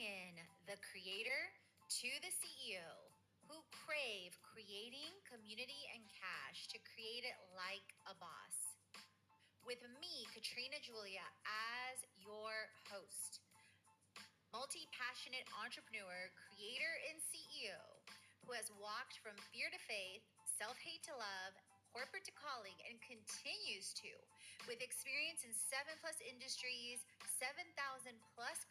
in the creator to the CEO who crave creating community and cash to create it like a boss. With me, Katrina Julia, as your host, multi passionate entrepreneur, creator, and CEO who has walked from fear to faith, self hate to love, corporate to calling, and continues to, with experience in 7+ industries, 7,000+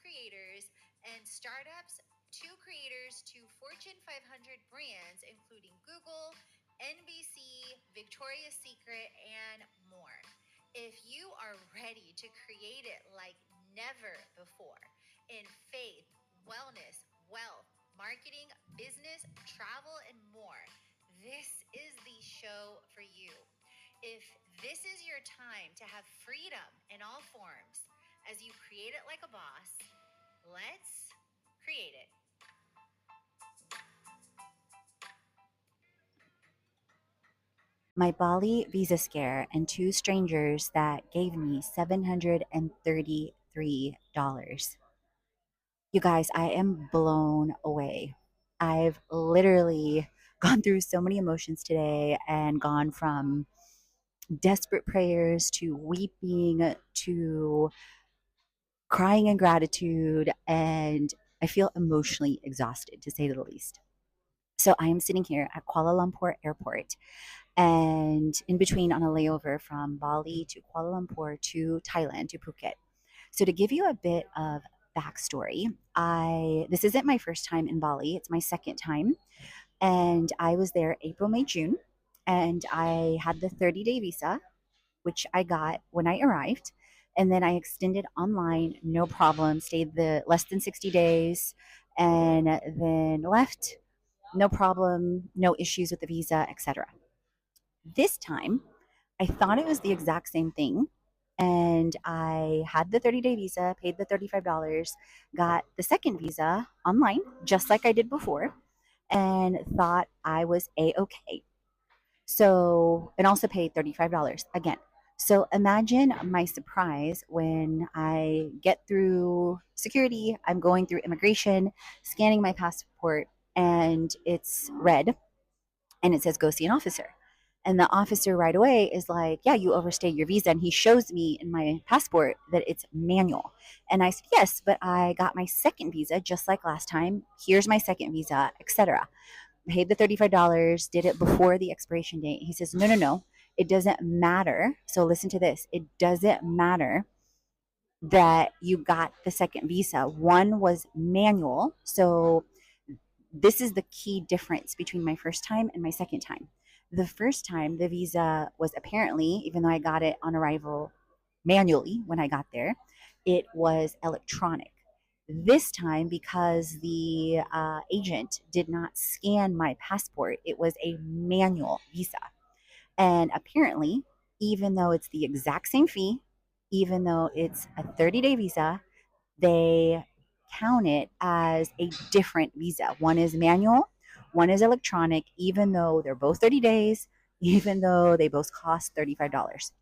creators, and startups, to creators to Fortune 500 brands, including Google, NBC, Victoria's Secret, and more. If you are ready to create it like never before, in faith, wellness, wealth, marketing, business, travel, and more, this is the show for you. If this is your time to have freedom in all forms as you create it like a boss, let's create it. My Bali visa scare and two strangers that gave me $733. You guys, I am blown away. I've literally gone through so many emotions today and gone from desperate prayers to weeping to crying in gratitude, and I feel emotionally exhausted to say the least. So I am sitting here at Kuala Lumpur Airport and in between on a layover from Bali to Kuala Lumpur to Thailand to Phuket. So to give you a bit of backstory, I this isn't my first time in Bali, it's my second time, and I was there April, May, June, and I had the 30-day visa, which I got when I arrived, and then I extended online, no problem, stayed the less than 60 days, and then left, no problem, no issues with the visa, etc. This time, I thought it was the exact same thing. And I had the 30-day visa, paid the $35, got the second visa online, just like I did before, and thought I was A OK. So, and also paid $35 again. So imagine my surprise when I get through security, I'm going through immigration, scanning my passport, and it's red and it says go see an officer. And the officer right away is like, yeah, you overstayed your visa. And he shows me in my passport that it's manual. And I said, yes, but I got my second visa just like last time. Here's my second visa, etc. Paid the $35, did it before the expiration date. He says, no, no, no, it doesn't matter. So listen to this. It doesn't matter that you got the second visa. One was manual. So this is the key difference between my first time and my second time. The first time, the visa was apparently, even though I got it on arrival manually when I got there, it was electronic. This time, because the agent did not scan my passport, it was a manual visa. And apparently, even though it's the exact same fee, even though it's a 30-day visa, they count it as a different visa. One is manual, one is electronic, even though they're both 30 days, even though they both cost $35.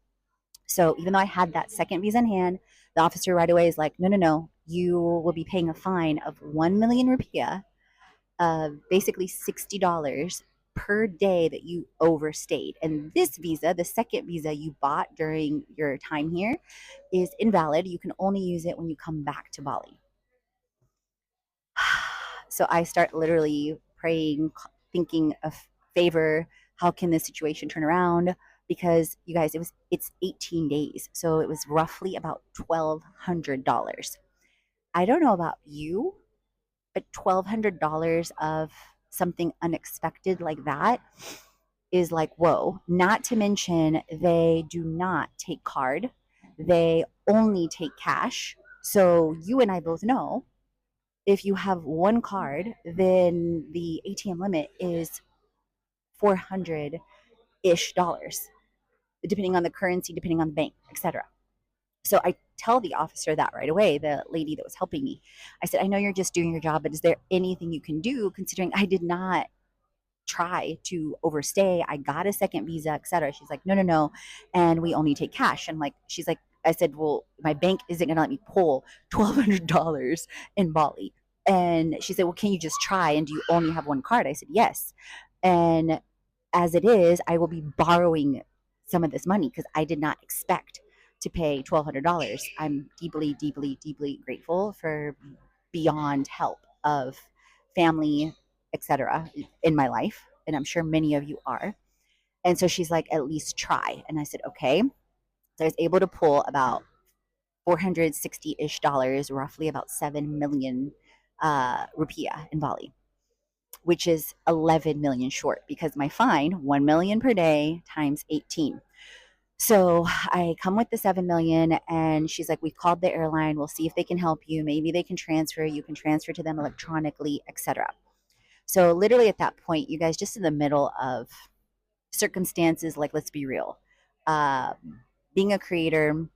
So even though I had that second visa in hand, the officer right away is like, no, no, no, you will be paying a fine of 1 million rupiah, basically $60 per day that you overstayed. And this visa, the second visa you bought during your time here, is invalid. You can only use it when you come back to Bali. So I start literally praying, thinking of favor. How can this situation turn around? Because you guys, it's 18 days, so it was roughly about $1,200. I don't know about you, but $1,200 of something unexpected like that is like whoa. Not to mention they do not take card; they only take cash. So you and I both know if you have one card, then the ATM limit is 400-ish dollars, depending on the currency, depending on the bank, etc. So I tell the officer that right away, the lady that was helping me. I said, I know you're just doing your job, but is there anything you can do considering I did not try to overstay? I got a second visa, etc. She's like, no, no, no. And we only take cash. And like, I said, well, my bank isn't going to let me pull $1,200 in Bali. And she said, well, can you just try? And do you only have one card? I said, yes. And as it is, I will be borrowing some of this money because I did not expect to pay $1,200. I'm deeply, deeply, deeply grateful for beyond help of family, etc., in my life. And I'm sure many of you are. And so she's like, at least try. And I said, okay. So I was able to pull about 460-ish dollars, roughly about 7 million rupiah in Bali, which is 11 million short because my fine, 1 million per day times 18. So I come with the 7 million and she's like, we've called the airline. We'll see if they can help you. Maybe they can transfer. You can transfer to them electronically, etc. So literally at that point, you guys, just in the middle of circumstances, like, let's be real. Uh, Being a creator,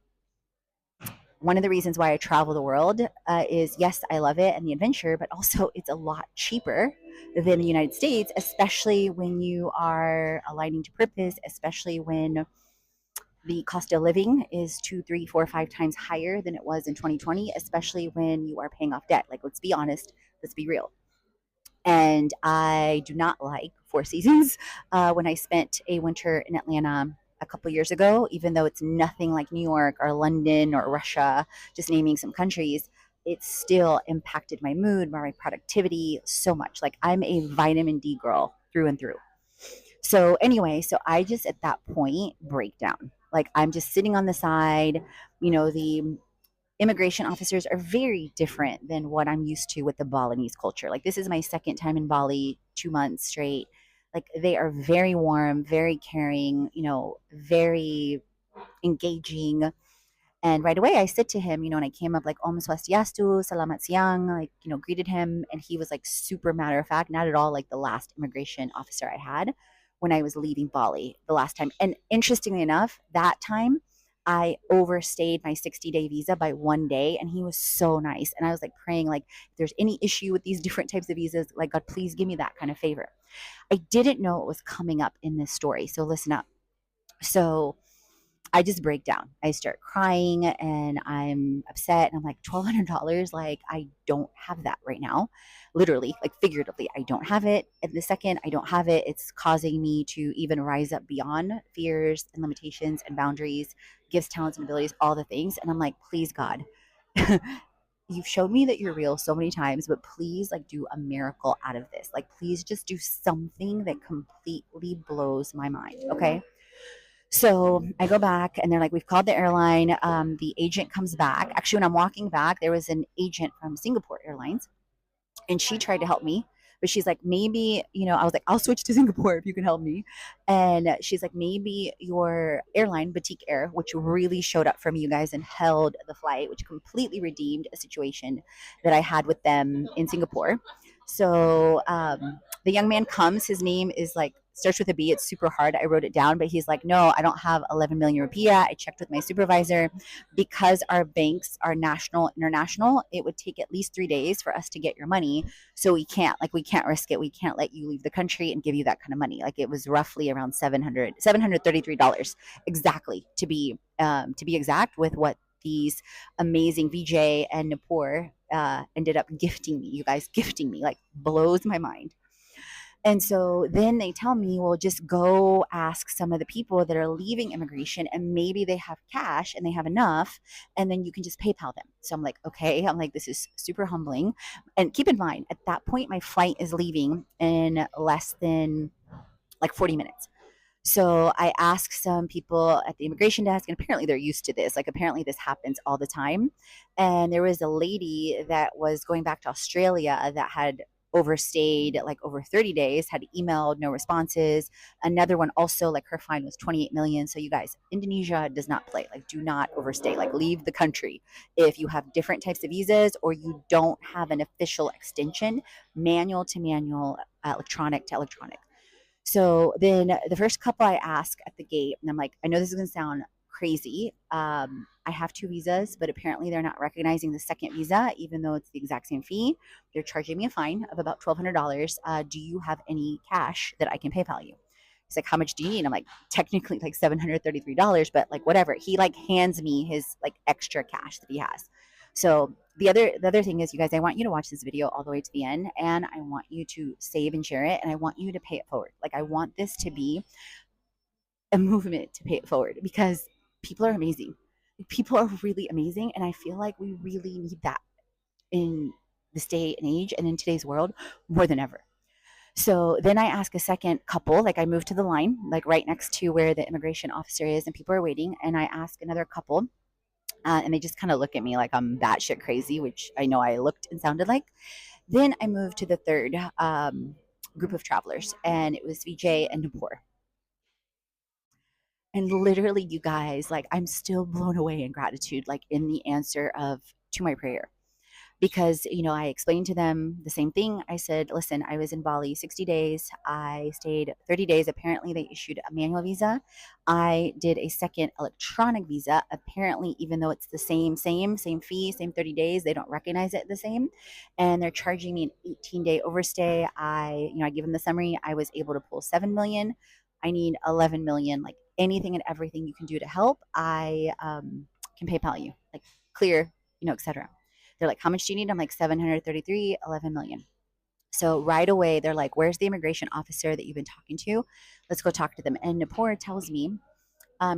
one of the reasons why I travel the world is, yes, I love it and the adventure, but also it's a lot cheaper than the United States, especially when you are aligning to purpose, especially when the cost of living is 2, 3, 4, 5 times higher than it was in 2020, especially when you are paying off debt. Like, let's be honest, let's be real. And I do not like Four Seasons. When I spent a winter in Atlanta a couple years ago, even though it's nothing like New York or London or Russia, just naming some countries, it still impacted my mood, my productivity so much. Like, I'm a vitamin D girl through and through. So anyway, so I just at that point break down. Like, I'm just sitting on the side. The immigration officers are very different than what I'm used to with the Balinese culture. Like, this is my second time in Bali, 2 months straight. Like, they are very warm, very caring, very engaging. And right away, I said to him, and I came up like, Om Swastiastu, Salamat Siang, like, greeted him. And he was like super matter of fact, not at all like the last immigration officer I had when I was leaving Bali the last time. And interestingly enough, that time I overstayed my 60-day visa by 1 day. And he was so nice. And I was like praying, like, if there's any issue with these different types of visas, like, God, please give me that kind of favor. I didn't know it was coming up in this story. So listen up. So I just break down. I start crying and I'm upset. And I'm like, $1,200? Like, I don't have that right now. Literally, like figuratively, I don't have it. And the second I don't have it, it's causing me to even rise up beyond fears and limitations and boundaries, gifts, talents, and abilities, all the things. And I'm like, please, God, you've showed me that you're real so many times, but please, like, do a miracle out of this. Like, please just do something that completely blows my mind. Okay. So I go back and they're like, we've called the airline. The agent comes back. Actually, when I'm walking back, there was an agent from Singapore Airlines and she tried to help me. But she's like, maybe, I was like, I'll switch to Singapore if you can help me. And she's like, maybe your airline, Boutique Air, which really showed up for me, you guys, and held the flight, which completely redeemed a situation that I had with them in Singapore. So the young man comes, his name is like, starts with a B. It's super hard. I wrote it down, but he's like, no, I don't have 11 million rupiah. I checked with my supervisor because our banks are national, international. It would take at least 3 days for us to get your money. So we can't risk it. We can't let you leave the country and give you that kind of money. Like, it was roughly around $733 exactly to be exact with what these amazing VJ and Nipur ended up gifting me. You guys, gifting me, like, blows my mind. And so then they tell me, well, just go ask some of the people that are leaving immigration and maybe they have cash and they have enough and then you can just PayPal them. So I'm like, okay. I'm like, this is super humbling. And keep in mind, at that point, my flight is leaving in less than like 40 minutes. So I asked some people at the immigration desk, and apparently they're used to this. Like, apparently this happens all the time. And there was a lady that was going back to Australia that had overstayed like over 30 days, had emailed, no responses. Another one also, like, her fine was 28 million. So you guys, Indonesia does not play. Like, do not overstay. Like, leave the country. If you have different types of visas or you don't have an official extension, manual to manual, electronic to electronic. So then the first couple I ask at the gate, and I'm like, I know this is going to sound crazy. I have 2 visas, but apparently they're not recognizing the second visa, even though it's the exact same fee. They're charging me a fine of about $1,200. Do you have any cash that I can PayPal you? He's like, how much do you need? I'm like, technically like $733, but like whatever. He like hands me his like extra cash that he has. So the other thing is, you guys, I want you to watch this video all the way to the end, and I want you to save and share it, and I want you to pay it forward. Like, I want this to be a movement to pay it forward, because people are amazing. People are really amazing, and I feel like we really need that in this day and age and in today's world more than ever. So then I ask a second couple, like I move to the line, like right next to where the immigration officer is, and people are waiting. And I ask another couple, and they just kind of look at me like I'm batshit crazy, which I know I looked and sounded like. Then I moved to the third group of travelers, and it was Vijay and Nupur. And literally, you guys, like, I'm still blown away in gratitude, like in the answer of to my prayer, because I explained to them the same thing. I said, listen, I was in Bali 60 days. I stayed 30 days. Apparently they issued a manual visa. I did a second electronic visa. Apparently, even though it's the same fee, same 30 days, they don't recognize it the same, and they're charging me an 18-day overstay. I give them the summary. I was able to pull 7 million. I need 11 million. Like, anything and everything you can do to help, I can PayPal you, like, clear, etc. They're like, how much do you need? I'm like, 733, 11 million. So right away, they're like, where's the immigration officer that you've been talking to? Let's go talk to them. And Nupur tells me,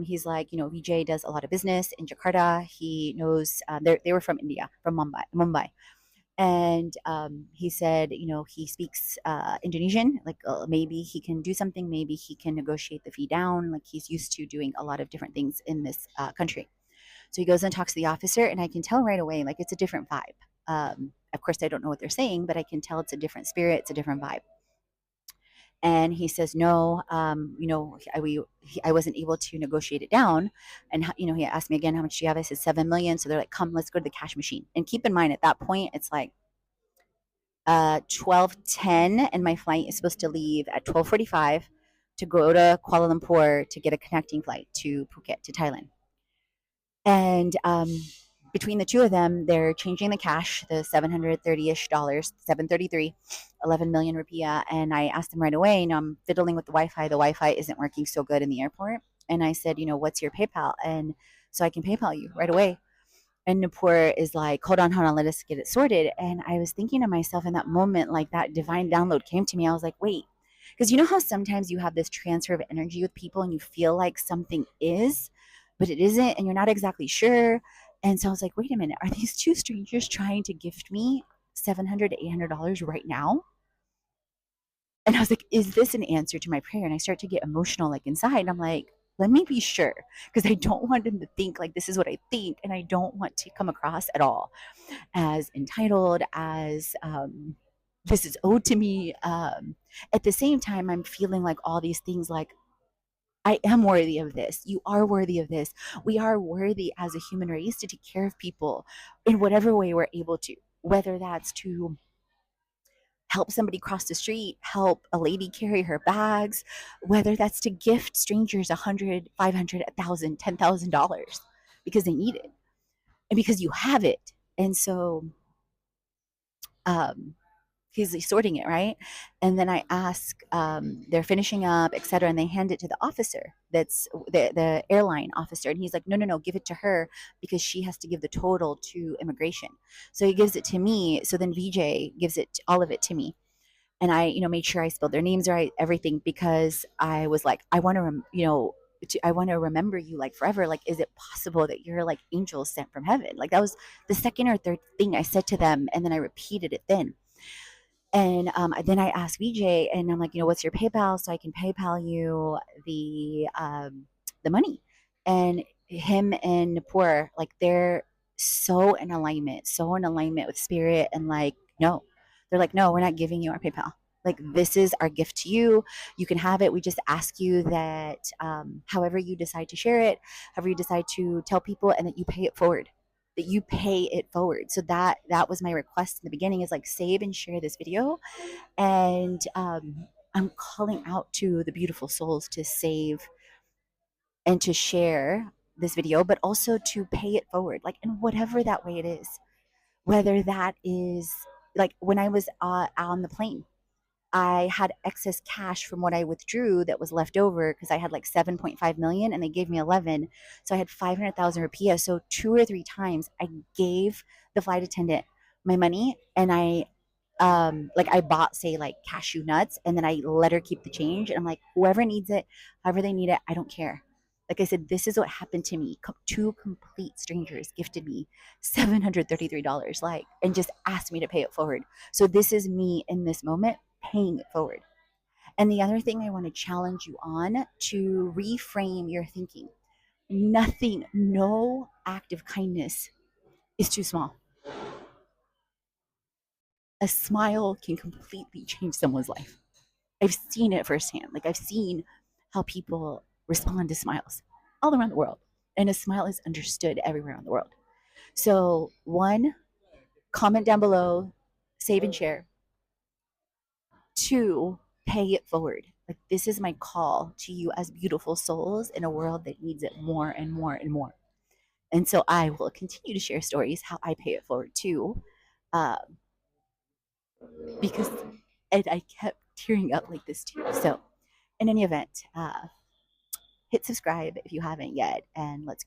he's like, Vijay does a lot of business in Jakarta. He knows, they were from India, from Mumbai. And he said, he speaks Indonesian. Like, maybe he can do something. Maybe he can negotiate the fee down. Like, he's used to doing a lot of different things in this country. So he goes and talks to the officer, and I can tell right away, like, it's a different vibe. Of course, I don't know what they're saying, but I can tell it's a different spirit, it's a different vibe. And he says, no, I wasn't able to negotiate it down. And, he asked me again, how much do you have? I said, 7 million. So they're like, come, let's go to the cash machine. And keep in mind, at that point, it's like 12:10, and my flight is supposed to leave at 12:45 to go to Kuala Lumpur to get a connecting flight to Phuket, to Thailand. And between the two of them, they're changing the cash, the $730-ish, 733, 11 million rupiah. And I asked them right away, I'm fiddling with the Wi-Fi. The Wi-Fi isn't working so good in the airport. And I said, what's your PayPal? And so I can PayPal you right away. And Nupur is like, hold on, let us get it sorted. And I was thinking to myself in that moment, like, that divine download came to me. I was like, wait, because you know how sometimes you have this transfer of energy with people and you feel like something is, but it isn't, and you're not exactly sure. And so I was like, wait a minute, are these two strangers trying to gift me $700 to $800 right now? And I was like, is this an answer to my prayer? And I start to get emotional, like, inside. I'm like, let me be sure, because I don't want them to think like this is what I think, and I don't want to come across at all as entitled, as this is owed to me. At the same time, I'm feeling like all these things, like, I am worthy of this. You are worthy of this. We are worthy as a human race to take care of people in whatever way we're able to, whether that's to help somebody cross the street, help a lady carry her bags, whether that's to gift strangers 100, 500, 1,000, $10,000 because they need it and because you have it. And so um, he's sorting it, right? And then I ask, they're finishing up, etc., and they hand it to the officer, that's the airline officer, and he's like, no, give it to her because she has to give the total to immigration. So he gives it to me. So then Vijay gives all of it to me, and I, made sure I spelled their names right, everything, because I was like, I want to, I want to remember you, like, forever. Like, is it possible that you're like angels sent from heaven? Like, that was the second or third thing I said to them, and then I repeated it then. And then I asked VJ, and I'm like, what's your PayPal so I can PayPal you the money. And him and Nupur, like, they're so in alignment with spirit, and like, no, they're like, no, we're not giving you our PayPal. Like, this is our gift to you. You can have it. We just ask you that however you decide to share it, however you decide to tell people, and that you pay it forward, that you pay it forward. So that was my request in the beginning, is like, save and share this video. And I'm calling out to the beautiful souls to save and to share this video, but also to pay it forward, like, in whatever that way it is. Whether that is, like, when I was on the plane, I had excess cash from what I withdrew that was left over, because I had like 7.5 million and they gave me 11. So I had 500,000 rupiah. So 2 or 3 times I gave the flight attendant my money, and I bought, say, like cashew nuts, and then I let her keep the change, and I'm like, whoever needs it, however they need it, I don't care. Like I said, this is what happened to me. Two complete strangers gifted me $733, like, and just asked me to pay it forward. So this is me in this moment paying it forward. And the other thing I want to challenge you on, to reframe your thinking. Nothing, no act of kindness is too small. A smile can completely change someone's life. I've seen it firsthand. Like, I've seen how people respond to smiles all around the world. And a smile is understood everywhere in the world. So, one, comment down below, save and share. Two, pay it forward. Like, this is my call to you as beautiful souls in a world that needs it more and more and more. And so I will continue to share stories how I pay it forward too, uh, because and I kept tearing up like this too. So, in any event, hit subscribe if you haven't yet, and let's